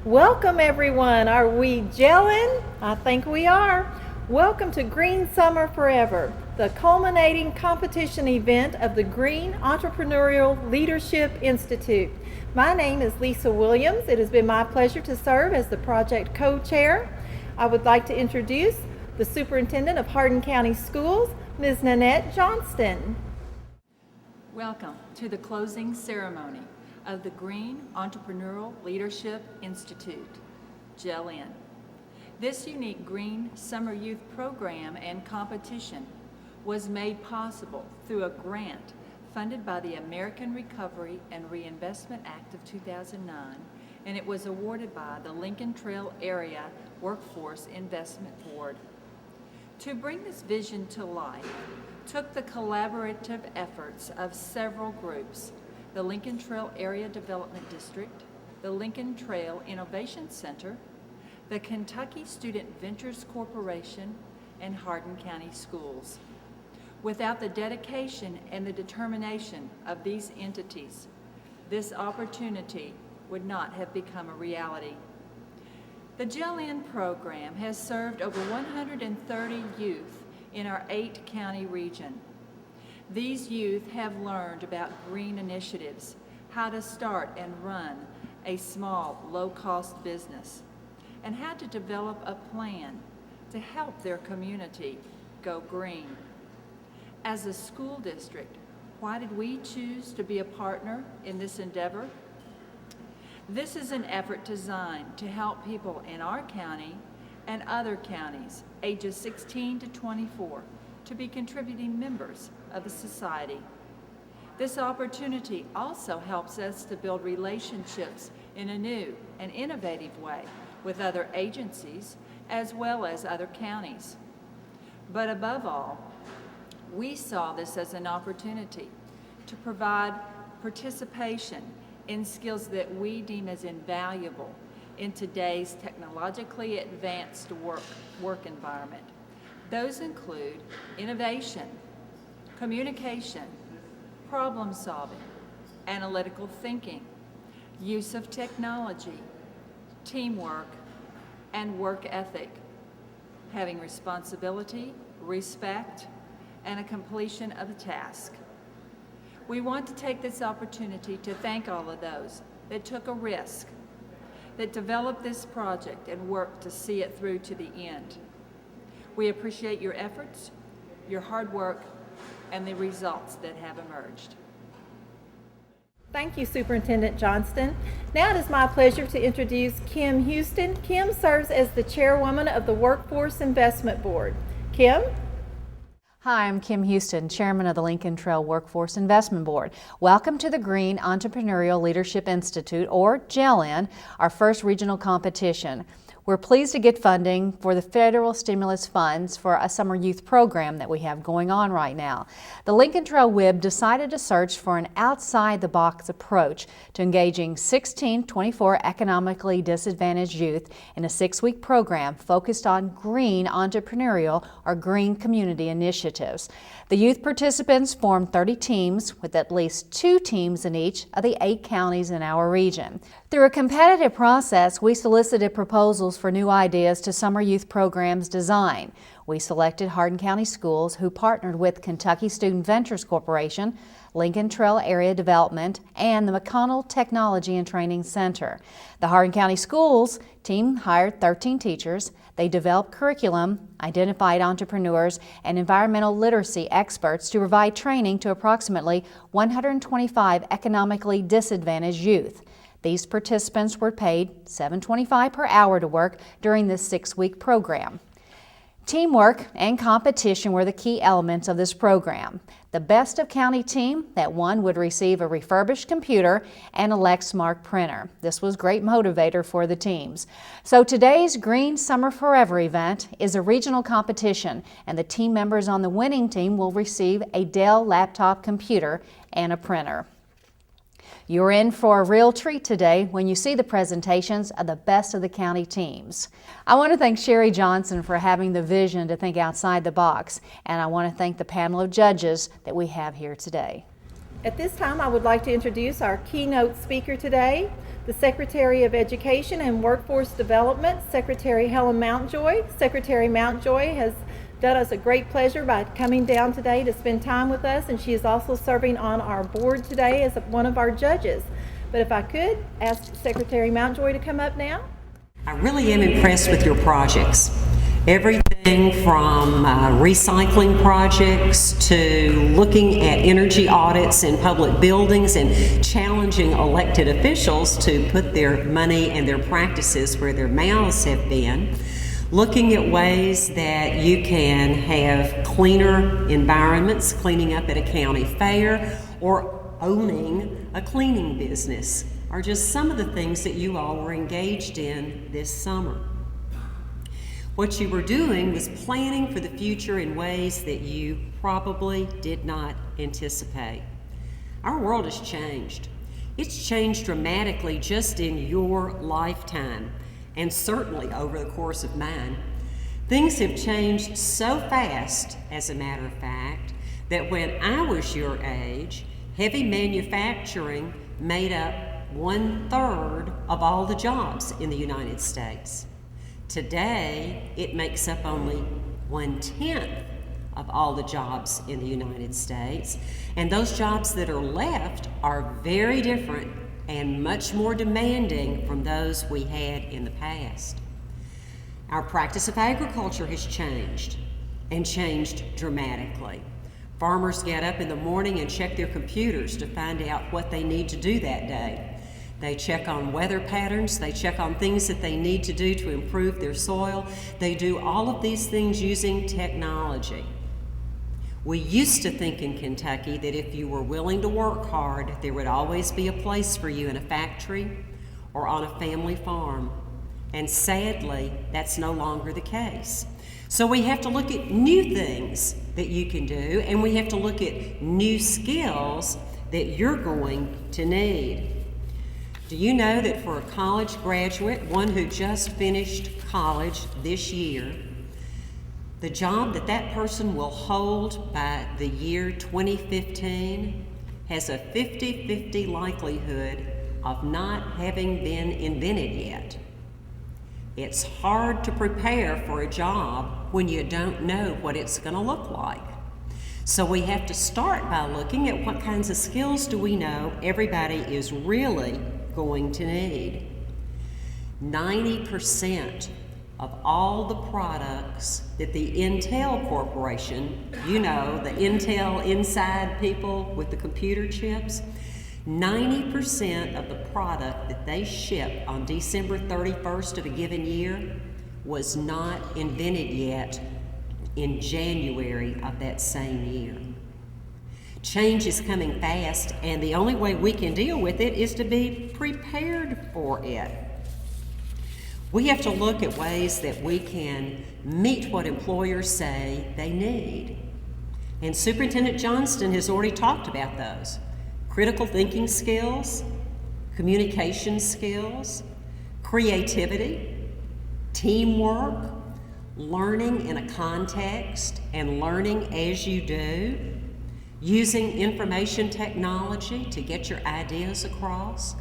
Welcome everyone. Are we gelling? I think we are. Welcome to Green Summer Forever, the culminating competition event of the Green Entrepreneurial Leadership Institute. My name is Lisa Williams. It has been my pleasure to serve as the project co-chair. I would like to introduce the Superintendent of Hardin County Schools, Ms. Nanette Johnston. Welcome to the closing ceremony of the Green Entrepreneurial Leadership Institute, Gel In. This unique Green Summer Youth Program and competition was made possible through a grant funded by the American Recovery and Reinvestment Act of 2009, and it was awarded by the Lincoln Trail Area Workforce Investment Board. To bring this vision to life took the collaborative efforts of several groups: the Lincoln Trail Area Development District, the Lincoln Trail Innovation Center, the Kentucky Student Ventures Corporation, and Hardin County Schools. Without the dedication and the determination of these entities, this opportunity would not have become a reality. The Gel In program has served over 130 youth in our 8-county region. These youth have learned about green initiatives, how to start and run a small, low-cost business, and how to develop a plan to help their community go green. As a school district, why did we choose to be a partner in this endeavor? This is an effort designed to help people in our county and other counties ages 16 to 24 to be contributing members of a society. This opportunity also helps us to build relationships in a new and innovative way with other agencies as well as other counties. But above all, we saw this as an opportunity to provide participation in skills that we deem as invaluable in today's technologically advanced work environment. Those include innovation, communication, problem solving, analytical thinking, use of technology, teamwork, and work ethic, having responsibility, respect, and a completion of a task. We want to take this opportunity to thank all of those that took a risk, that developed this project and worked to see it through to the end. We appreciate your efforts, your hard work, and the results that have emerged. Thank you, Superintendent Johnston. Now it is my pleasure to introduce Kim Houston. Kim serves as the chairwoman of the Workforce Investment Board. Kim? Hi, I'm Kim Houston, Chairman of the Lincoln Trail Workforce Investment Board. Welcome to the Green Entrepreneurial Leadership Institute, or Gel In, our first regional competition. We're pleased to get funding for the federal stimulus funds for a summer youth program that we have going on right now. The Lincoln Trail WIB decided to search for an outside-the-box approach to engaging 16-24 economically disadvantaged youth in a 6-week program focused on green entrepreneurial or green community initiatives. The youth participants formed 30 teams with at least 2 teams in each of the 8 counties in our region. Through a competitive process, we solicited proposals for new ideas to summer youth programs design. We selected Hardin County Schools, who partnered with Kentucky Student Ventures Corporation, Lincoln Trail Area Development, and the McConnell Technology and Training Center. The Hardin County Schools team hired 13 teachers. They developed curriculum, identified entrepreneurs, and environmental literacy experts to provide training to approximately 125 economically disadvantaged youth. These participants were paid $7.25 per hour to work during this 6-week program. Teamwork and competition were the key elements of this program. The best of county team that won would receive a refurbished computer and a Lexmark printer. This was a great motivator for the teams. So today's Green Summer Forever event is a regional competition, and the team members on the winning team will receive a Dell laptop computer and a printer. You're in for a real treat today when you see the presentations of the best of the county teams. I want to thank Sherry Johnson for having the vision to think outside the box, and I want to thank the panel of judges that we have here today. At this time, I would like to introduce our keynote speaker today, the Secretary of Education and Workforce Development, Secretary Helen Mountjoy. Secretary Mountjoy has done us a great pleasure by coming down today to spend time with us, and she is also serving on our board today as one of our judges. But if I could ask Secretary Mountjoy to come up now. I really am impressed with your projects. Everything from recycling projects to looking at energy audits in public buildings and challenging elected officials to put their money and their practices where their mouths have been. Looking at ways that you can have cleaner environments, cleaning up at a county fair, or owning a cleaning business are just some of the things that you all were engaged in this summer. What you were doing was planning for the future in ways that you probably did not anticipate. Our world has changed. It's changed dramatically just in your lifetime, and certainly over the course of mine. Things have changed so fast, as a matter of fact, that when I was your age, heavy manufacturing made up 1/3 of all the jobs in the United States. Today, it makes up only 1/10 of all the jobs in the United States, and those jobs that are left are very different and much more demanding from those we had in the past. Our practice of agriculture has changed, and changed dramatically. Farmers get up in the morning and check their computers to find out what they need to do that day. They check on weather patterns, they check on things that they need to do to improve their soil. They do all of these things using technology. We used to think in Kentucky that if you were willing to work hard, there would always be a place for you in a factory or on a family farm. And sadly, that's no longer the case. So we have to look at new things that you can do, and we have to look at new skills that you're going to need. Do you know that for a college graduate, one who just finished college this year, the job that that person will hold by the year 2015 has a 50-50 likelihood of not having been invented yet? It's hard to prepare for a job when you don't know what it's going to look like. So we have to start by looking at what kinds of skills do we know everybody is really going to need. 90% of all the products that the Intel Corporation, you know, the Intel inside people with the computer chips, 90% of the product that they ship on December 31st of a given year was not invented yet in January of that same year. Change is coming fast, and the only way we can deal with it is to be prepared for it. We have to look at ways that we can meet what employers say they need. And Superintendent Johnston has already talked about those. Critical thinking skills, communication skills, creativity, teamwork, learning in a context and learning as you do, using information technology to get your ideas across.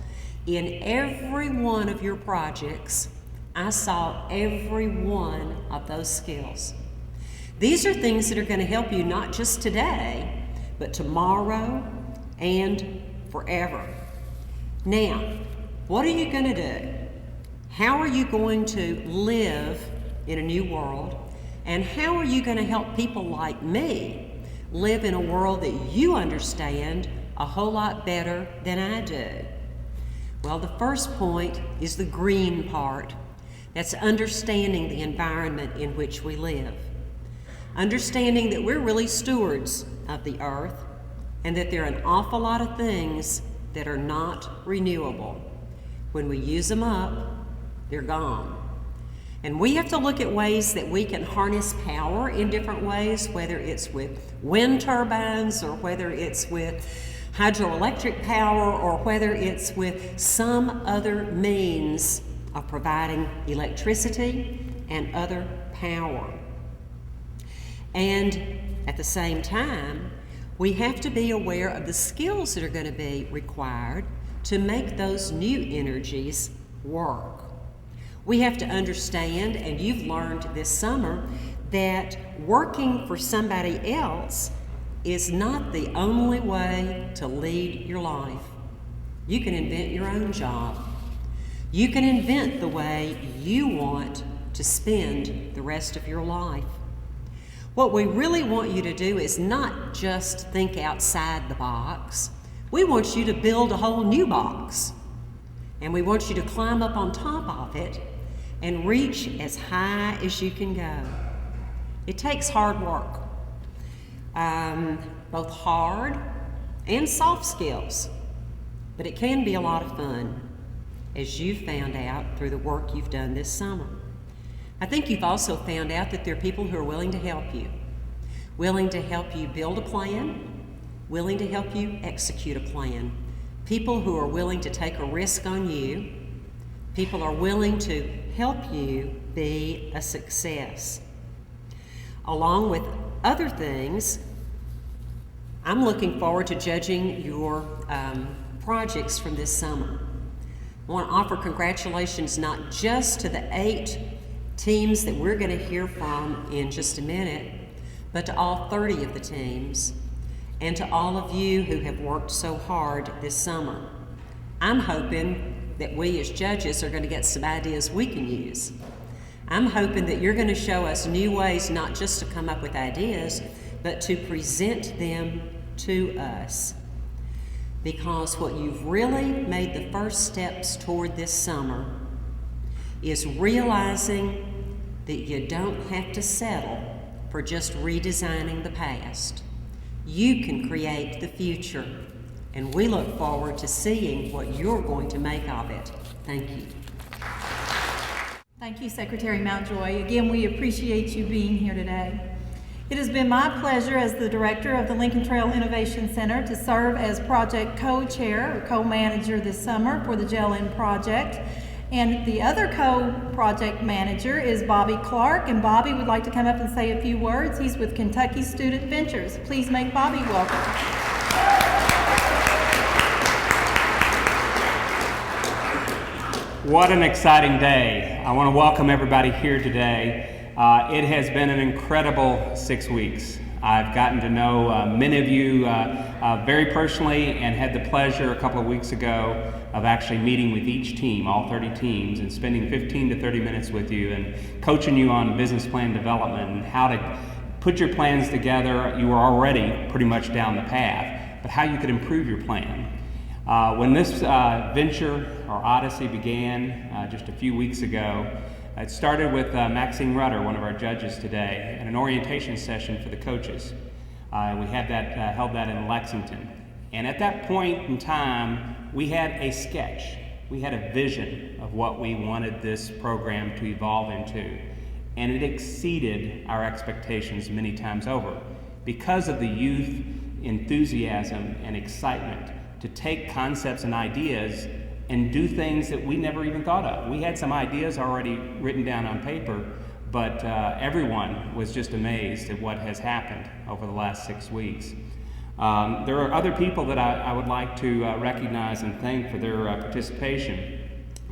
In every one of your projects, I saw every one of those skills. These are things that are going to help you not just today, but tomorrow and forever. Now, what are you going to do? How are you going to live in a new world? And how are you going to help people like me live in a world that you understand a whole lot better than I do? Well, the first point is the green part. That's understanding the environment in which we live. Understanding that we're really stewards of the earth and that there are an awful lot of things that are not renewable. When we use them up, they're gone. And we have to look at ways that we can harness power in different ways, whether it's with wind turbines or whether it's with hydroelectric power or whether it's with some other means of providing electricity and other power. And at the same time, we have to be aware of the skills that are going to be required to make those new energies work. We have to understand, and you've learned this summer, that working for somebody else is not the only way to lead your life. You can invent your own job. You can invent the way you want to spend the rest of your life. What we really want you to do is not just think outside the box. We want you to build a whole new box. And we want you to climb up on top of it and reach as high as you can go. It takes hard work, both hard and soft skills, but it can be a lot of fun, as you've found out through the work you've done this summer. I think you've also found out that there are people who are willing to help you build a plan, willing to help you execute a plan, people who are willing to take a risk on you, people are willing to help you be a success. Along with other things, I'm looking forward to judging your projects from this summer. I want to offer congratulations not just to the 8 teams that we're going to hear from in just a minute, but to all 30 of the teams, and to all of you who have worked so hard this summer. I'm hoping that we as judges are going to get some ideas we can use. I'm hoping that you're going to show us new ways not just to come up with ideas, but to present them to us. Because what you've really made the first steps toward this summer is realizing that you don't have to settle for just redesigning the past. You can create the future, and we look forward to seeing what you're going to make of it. Thank you. Thank you, Secretary Mountjoy. Again, we appreciate you being here today. It has been my pleasure as the director of the Lincoln Trail Innovation Center to serve as project co-chair or co-manager this summer for the JLN project. And the other co-project manager is Bobby Clark, and Bobby would like to come up and say a few words. He's with Kentucky Student Ventures. Please make Bobby welcome. What an exciting day. I want to welcome everybody here today. It has been an incredible 6 weeks. I've gotten to know many of you very personally, and had the pleasure a couple of weeks ago of actually meeting with each team, all 30 teams, and spending 15 to 30 minutes with you and coaching you on business plan development and how to put your plans together. You were already pretty much down the path, but how you could improve your plan. When this venture or odyssey began just a few weeks ago, it started with Maxine Rudder, one of our judges today, and an orientation session for the coaches. We had that held that in Lexington. And at that point in time, we had a sketch. We had a vision of what we wanted this program to evolve into. And it exceeded our expectations many times over because of the youth enthusiasm and excitement to take concepts and ideas and do things that we never even thought of. We had some ideas already written down on paper, but everyone was just amazed at what has happened over the last 6 weeks. There are other people that I would like to recognize and thank for their participation.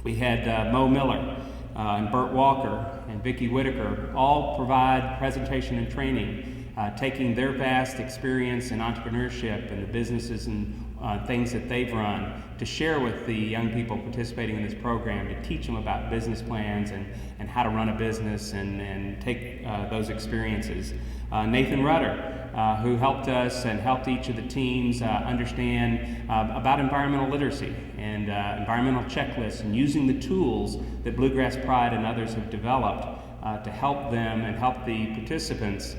We had Mo Miller and Bert Walker and Vicki Whitaker all provide presentation and training, taking their vast experience in entrepreneurship and the businesses and things that they've run to share with the young people participating in this program, to teach them about business plans and how to run a business and take those experiences. Nathan Rudder, who helped us and helped each of the teams understand about environmental literacy and environmental checklists, and using the tools that Bluegrass Pride and others have developed to help them and help the participants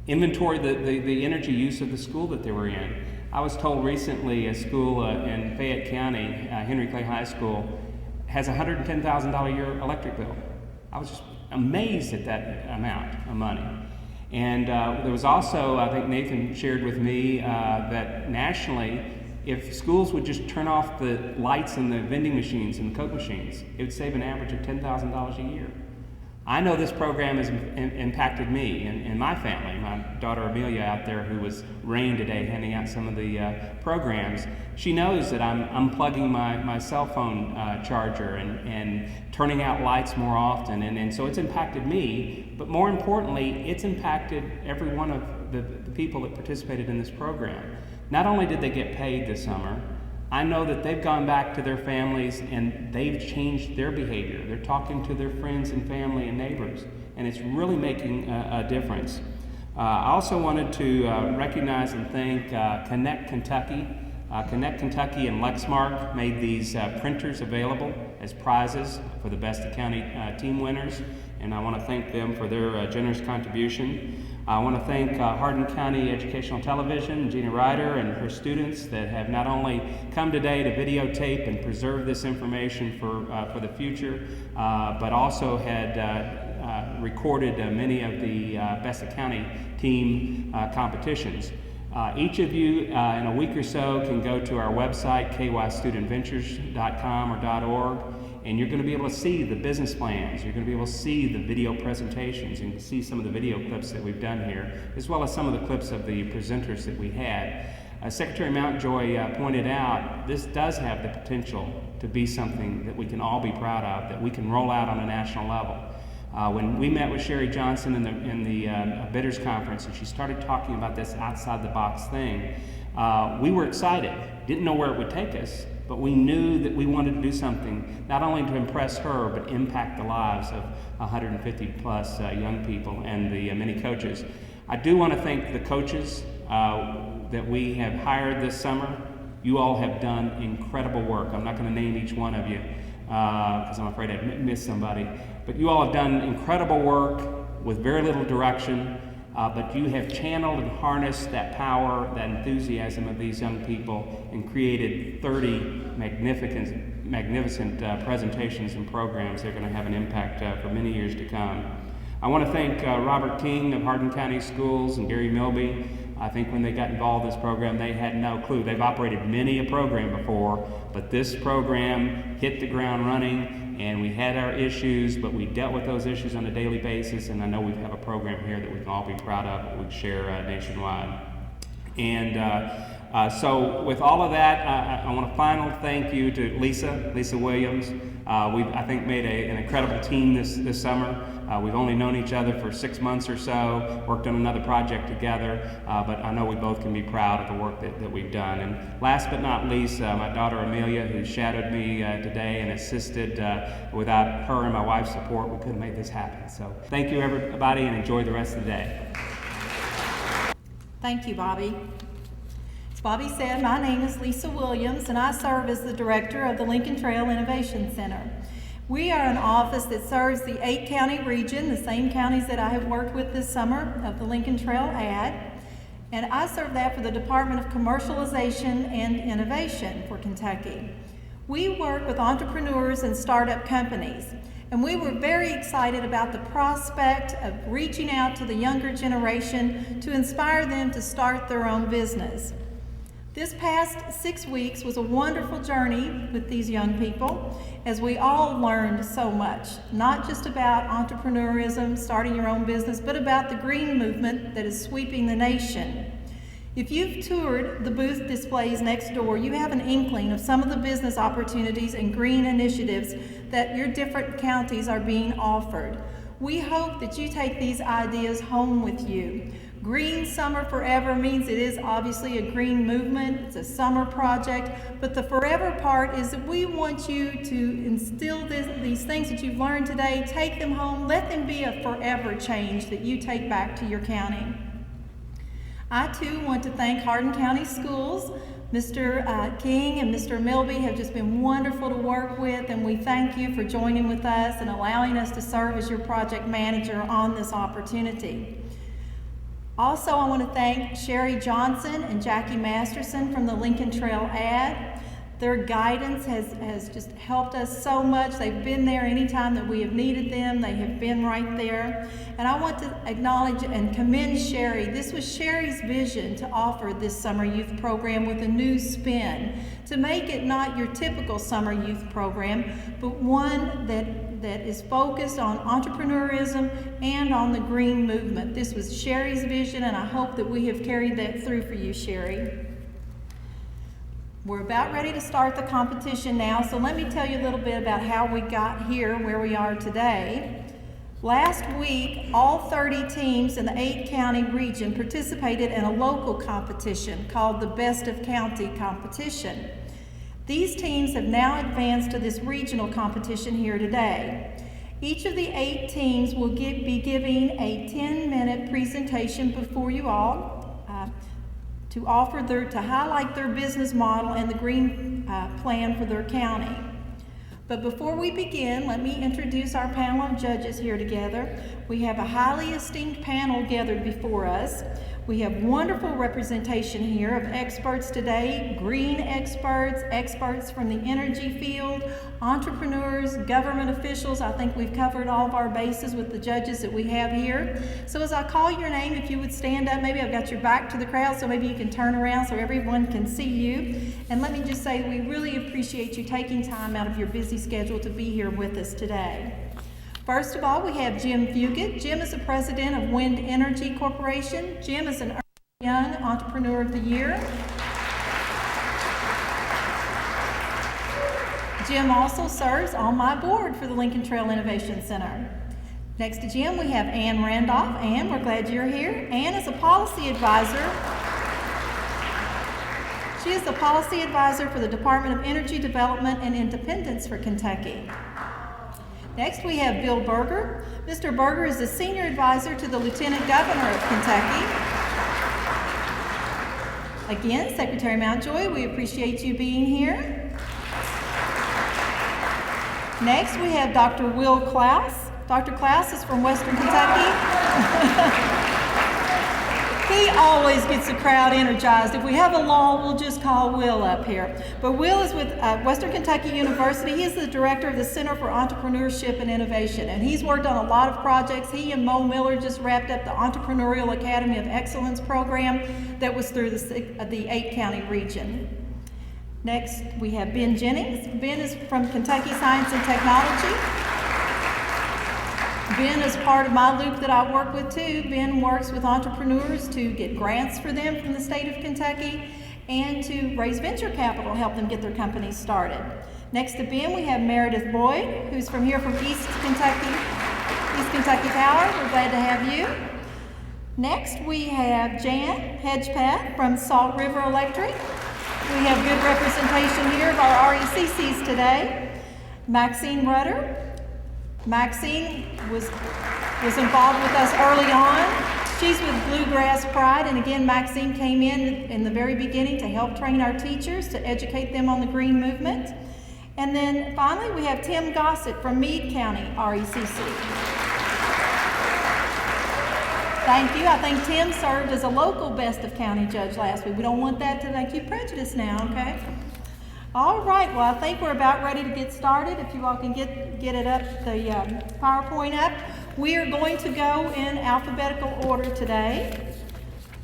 inventory the energy use of the school that they were in. I was told recently a school in Fayette County, Henry Clay High School, has a $110,000 a year electric bill. I was just amazed at that amount of money. And there was also, I think Nathan shared with me, that nationally, if schools would just turn off the lights in the vending machines and the Coke machines, it would save an average of $10,000 a year. I know this program has impacted me and my family. My daughter Amelia out there, who was rain today handing out some of the programs, she knows that I'm unplugging my cell phone charger and turning out lights more often, and so it's impacted me, but more importantly, it's impacted every one of the people that participated in this program. Not only did they get paid this summer, I know that they've gone back to their families and they've changed their behavior. They're talking to their friends and family and neighbors, and it's really making a difference. I also wanted to recognize and thank Connect Kentucky. Connect Kentucky and Lexmark made these printers available as prizes for the Best County team winners, and I want to thank them for their generous contribution. I want to thank Hardin County Educational Television, Gina Ryder, and her students that have not only come today to videotape and preserve this information for the future, but also had recorded many of the Best County team competitions. Each of you in a week or so can go to our website, kystudentventures.com or .org, and you're going to be able to see the business plans. You're going to be able to see the video presentations. You can see some of the video clips that we've done here, as well as some of the clips of the presenters that we had. Secretary Mountjoy pointed out, this does have the potential to be something that we can all be proud of, that we can roll out on a national level. When we met with Sherry Johnson in the bidders conference, and she started talking about this outside the box thing, we were excited. Didn't know where it would take us, but we knew that we wanted to do something not only to impress her, but impact the lives of 150 plus young people and the many coaches. I do want to thank the coaches that we have hired this summer. You all have done incredible work. I'm not going to name each one of you because I'm afraid I'd miss somebody. But you all have done incredible work with very little direction, but you have channeled and harnessed that power, that enthusiasm of these young people and created 30 magnificent presentations and programs that are going to have an impact for many years to come. I want to thank Robert King of Hardin County Schools and Gary Milby. I think when they got involved in this program, they had no clue. They've operated many a program before, but this program hit the ground running, and we had our issues, but we dealt with those issues on a daily basis, and I know we have a program here that we can all be proud of, that we can share nationwide. And so with all of that, I want to final thank you to Lisa Williams. We've, I think, made an incredible team this summer. We've only known each other for 6 months or so, worked on another project together, but I know we both can be proud of the work that we've done. And last but not least, my daughter Amelia, who shadowed me today and assisted. Without her and my wife's support, we couldn't make this happen. So thank you, everybody, and enjoy the rest of the day. Thank you, Bobby. As Bobby said, my name is Lisa Williams, and I serve as the director of the Lincoln Trail Innovation Center. We are an office that serves the 8-county region, the same counties that I have worked with this summer of the Lincoln Trail ad, and I serve that for the Department of Commercialization and Innovation for Kentucky. We work with entrepreneurs and startup companies, and we were very excited about the prospect of reaching out to the younger generation to inspire them to start their own business. This past 6 weeks was a wonderful journey with these young people as we all learned so much, not just about entrepreneurism, starting your own business, but about the green movement that is sweeping the nation. If you've toured the booth displays next door, you have an inkling of some of the business opportunities and green initiatives that your different counties are being offered. We hope that you take these ideas home with you. Green Summer Forever means it is obviously a green movement, it's a summer project, but the forever part is that we want you to instill these things that you've learned today, take them home, let them be a forever change that you take back to your county. I too want to thank Hardin County Schools. Mr. King and Mr. Milby have just been wonderful to work with, and we thank you for joining with us and allowing us to serve as your project manager on this opportunity. Also, I want to thank Sherry Johnson and Jackie Masterson from the Lincoln Trail ad. Their guidance has just helped us so much. They've been there anytime that we have needed them. They have been right there. And I want to acknowledge and commend Sherry. This was Sherry's vision to offer this summer youth program with a new spin, to make it not your typical summer youth program, but one that is focused on entrepreneurism and on the green movement. This was Sherry's vision, and I hope that we have carried that through for you, Sherry. We're about ready to start the competition now, so let me tell you a little bit about how we got here where we are today. Last week, all 30 teams in the 8-county region participated in a local competition called the Best of County competition. These teams have now advanced to this regional competition here today. Each of the 8 teams will be giving a 10-minute presentation before you all to highlight their business model and the green plan for their county. But before we begin, let me introduce our panel of judges here together. We have a highly esteemed panel gathered before us. We have wonderful representation here of experts today, green experts, experts from the energy field, entrepreneurs, government officials. I think we've covered all of our bases with the judges that we have here. So as I call your name, if you would stand up, maybe I've got your back to the crowd, so maybe you can turn around so everyone can see you. And let me just say, we really appreciate you taking time out of your busy schedule to be here with us today. First of all, we have Jim Fugate. Jim is the president of Wind Energy Corporation. Jim is an Young Entrepreneur of the Year. Jim also serves on my board for the Lincoln Trail Innovation Center. Next to Jim, we have Ann Randolph. Ann, we're glad you're here. Ann is a policy advisor. She is the policy advisor for the Department of Energy Development and Independence for Kentucky. Next, we have Bill Berger. Mr. Berger is the senior advisor to the Lieutenant Governor of Kentucky. Again, Secretary Mountjoy, we appreciate you being here. Next, we have Dr. Will Klaus. Dr. Klaus is from Western Kentucky. He always gets the crowd energized. If we have a lull, we'll just call Will up here. But Will is with Western Kentucky University. He is the director of the Center for Entrepreneurship and Innovation, and he's worked on a lot of projects. He and Mo Miller just wrapped up the Entrepreneurial Academy of Excellence program that was through the 8-county region. Next, we have Ben Jennings. Ben is from Kentucky Science and Technology. Ben is part of my loop that I work with too. Ben works with entrepreneurs to get grants for them from the state of Kentucky and to raise venture capital, help them get their companies started. Next to Ben, we have Meredith Boyd, who's from East Kentucky Power. We're glad to have you. Next, we have Jan Hedgepeth from Salt River Electric. We have good representation here of our RECCs today. Maxine Rudder. Maxine was involved with us early on. She's with Bluegrass Pride, and again, Maxine came in the very beginning to help train our teachers, to educate them on the green movement. And then finally, we have Tim Gossett from Meade County RECC. Thank you. I think Tim served as a local Best of County judge last week. We don't want that to make you prejudiced now, okay? All right, well, I think we're about ready to get started. If you all can get it up, the PowerPoint up. We are going to go in alphabetical order today,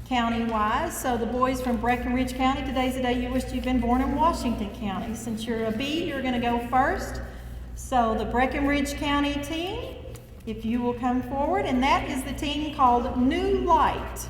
county-wise. So the boys from Breckinridge County, today's the day you wished you'd been born in Washington County. Since you're a B, you're going to go first. So the Breckinridge County team, if you will come forward, and that is the team called New Light.